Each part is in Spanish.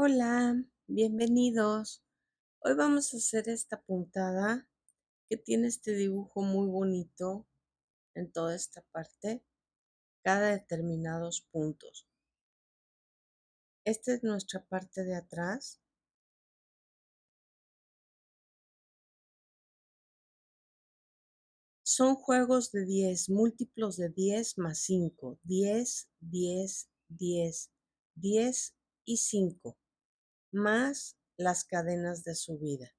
Hola, bienvenidos. Hoy vamos a hacer esta puntada que tiene este dibujo muy bonito en toda esta parte, cada determinados puntos. Esta es nuestra parte de atrás. Son juegos de 10, múltiplos de 10 más 5, 10, 10, 10, 10 y 5, más las cadenas de subida.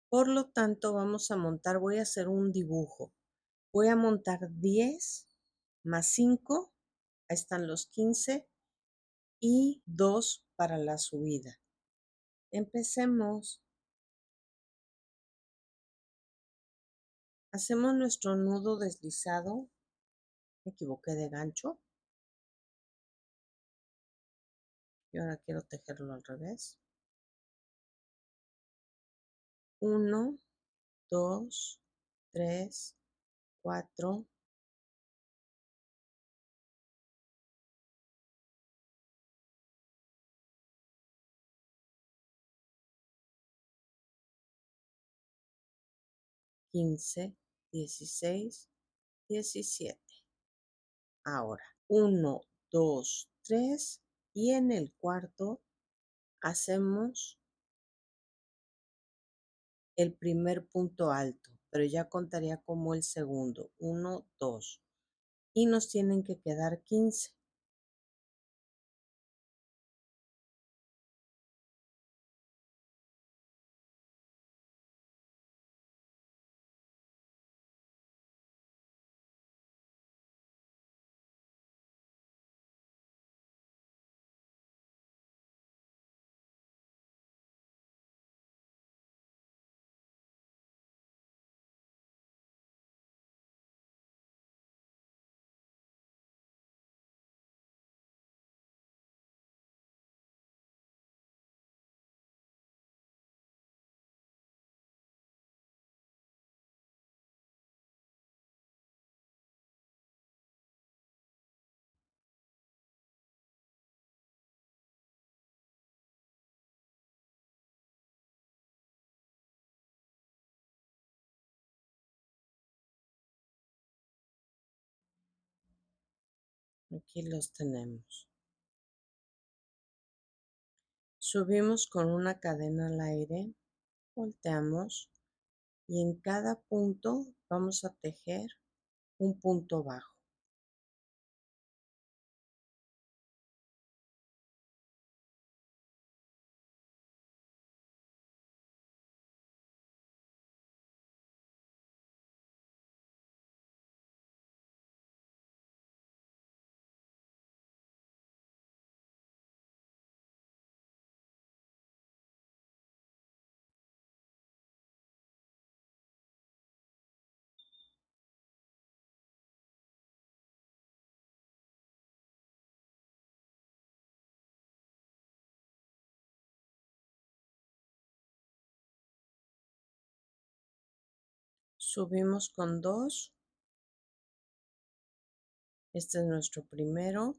Por lo tanto, voy a hacer un dibujo. Voy a montar 10 más 5, ahí están los 15 y 2 para la subida. Empecemos. Hacemos nuestro nudo deslizado. Me equivoqué de gancho. Y ahora quiero tejerlo al revés. 1, 2, 3, 4, 15, 16, 17. Ahora, 1, 2, 3 y en el cuarto hacemos el primer punto alto, pero ya contaría como el segundo, 1, 2. Y nos tienen que quedar 15. Aquí los tenemos. Subimos con una cadena al aire, volteamos y en cada punto vamos a tejer un punto bajo. Subimos con 2. Este es nuestro primero.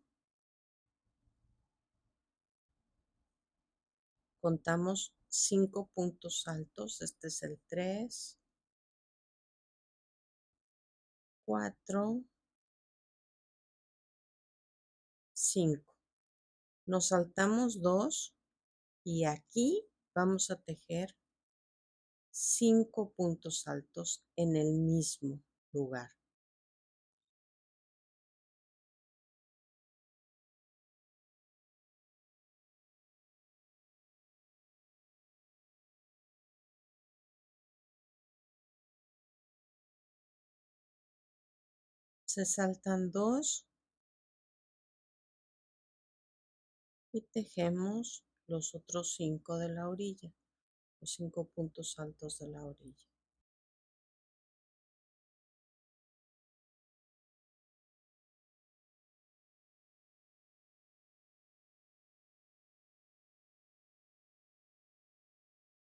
Contamos 5 puntos altos. Este es el 3, 4, 5. Nos saltamos 2 y aquí vamos a tejer 5 puntos altos en el mismo lugar. Se saltan 2 y tejemos los otros 5 de la orilla, los 5 puntos altos de la orilla.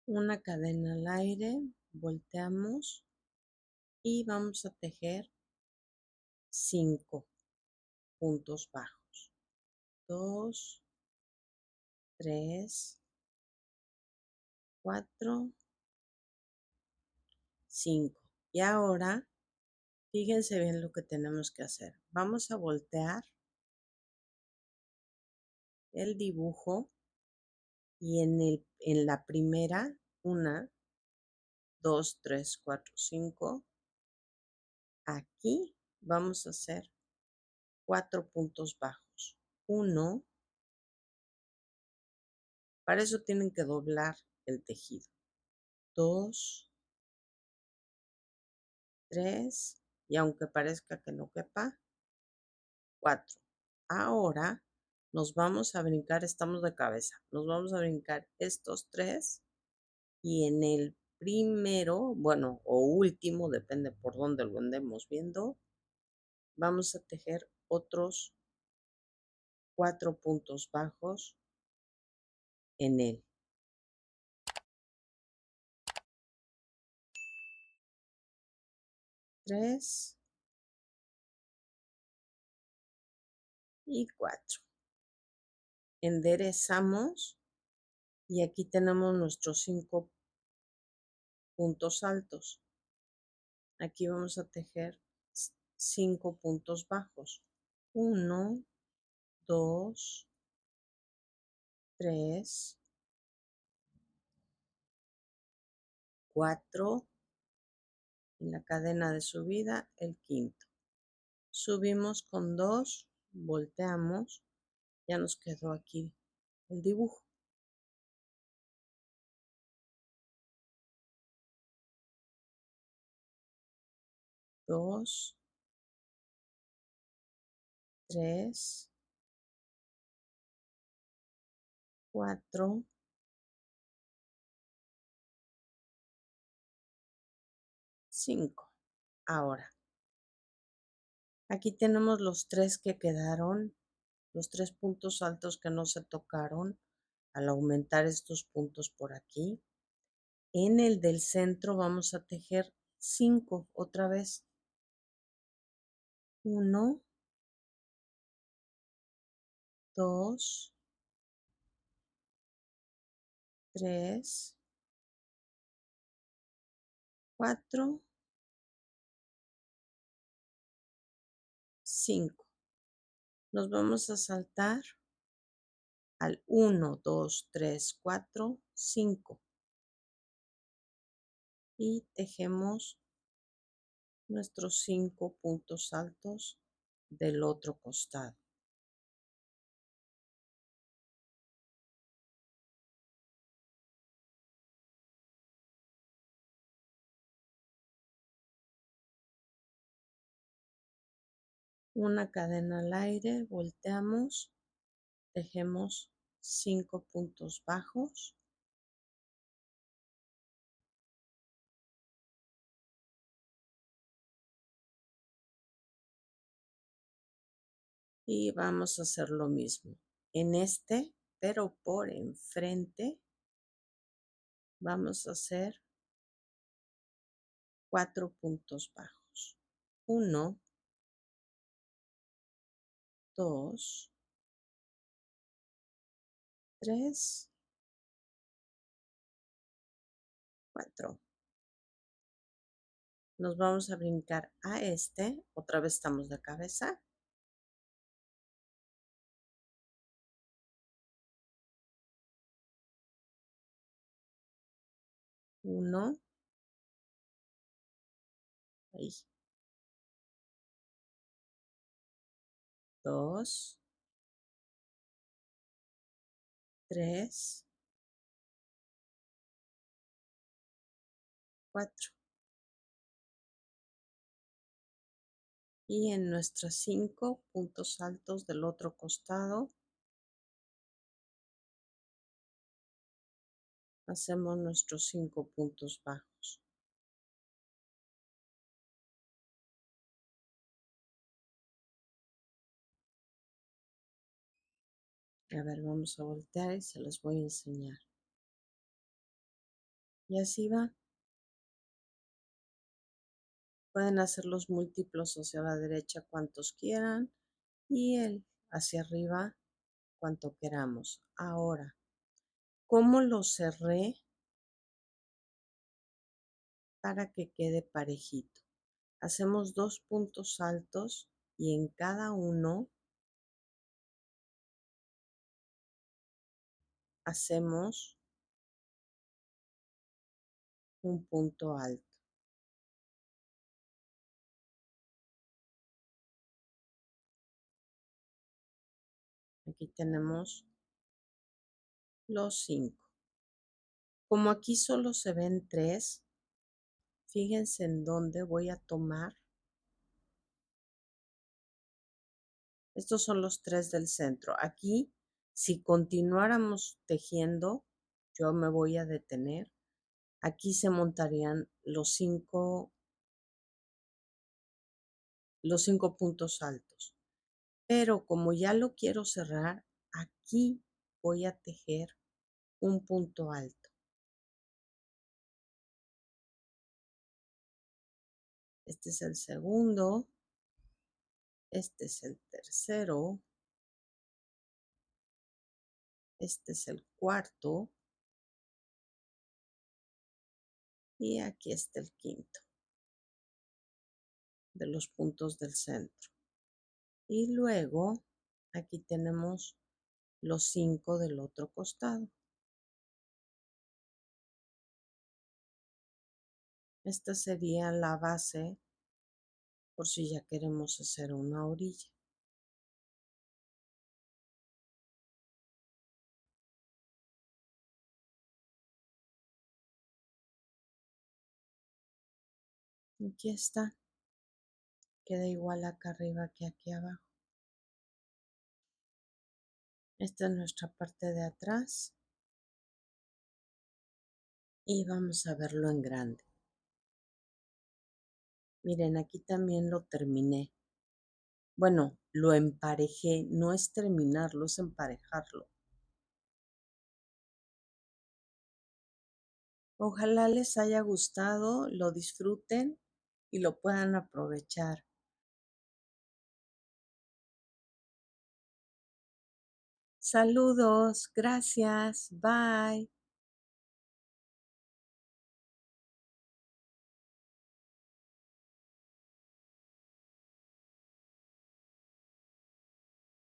Una cadena al aire, volteamos y vamos a tejer 5 puntos bajos. 2, 3, 4, 5. Y ahora, fíjense bien lo que tenemos que hacer. Vamos a voltear el dibujo y en la primera, 1, 2, 3, 4, 5, aquí vamos a hacer 4 puntos bajos. 1, para eso tienen que doblar el tejido. 2, 3, y aunque parezca que no quepa, 4. Ahora nos vamos a brincar, estamos de cabeza, nos vamos a brincar estos 3 y en el primero, bueno, o último, depende por dónde lo andemos viendo, vamos a tejer otros 4 puntos bajos en él. 3 y 4. Enderezamos y aquí tenemos nuestros 5 puntos altos. Aquí vamos a tejer 5 puntos bajos. 1, 2, 3, 4, en la cadena de subida el quinto. Subimos con 2, volteamos, ya nos quedó aquí el dibujo. 2, 3, 4, 5. Ahora, aquí tenemos los 3 que quedaron, los 3 puntos altos que no se tocaron al aumentar estos puntos por aquí. En el del centro vamos a tejer 5 otra vez. 1, 2, 3, 4, 5. Nos vamos a saltar al 1, 2, 3, 4, 5 y tejemos nuestros 5 puntos altos del otro costado. Una cadena al aire, volteamos, tejemos 5 puntos bajos y vamos a hacer lo mismo. En este, pero por enfrente, vamos a hacer 4 puntos bajos. 1, 2, 3, 4. Nos vamos a brincar a este, otra vez estamos de cabeza. 1, ahí, 2, 3, 4. Y en nuestros 5 puntos altos del otro costado, hacemos nuestros 5 puntos bajos. A ver, vamos a voltear y se los voy a enseñar. Y así va. Pueden hacer los múltiplos hacia la derecha cuantos quieran y el hacia arriba cuanto queramos. Ahora, ¿cómo lo cerré para que quede parejito? Hacemos 2 puntos altos y en cada uno hacemos un punto alto. Aquí tenemos los 5. Como aquí solo se ven 3, fíjense en dónde voy a tomar. Estos son los 3 del centro. Aquí, si continuáramos tejiendo, yo me voy a detener. Aquí se montarían los 5 puntos altos. Pero como ya lo quiero cerrar, aquí voy a tejer un punto alto. Este es el segundo, este es el tercero, este es el cuarto y aquí está el quinto de los puntos del centro. Y luego aquí tenemos los 5 del otro costado. Esta sería la base por si ya queremos hacer una orilla. Aquí está. Queda igual acá arriba que aquí abajo. Esta es nuestra parte de atrás. Y vamos a verlo en grande. Miren, aquí también lo terminé. Bueno, lo emparejé. No es terminarlo, es emparejarlo. Ojalá les haya gustado, lo disfruten y lo puedan aprovechar. Saludos, gracias, bye.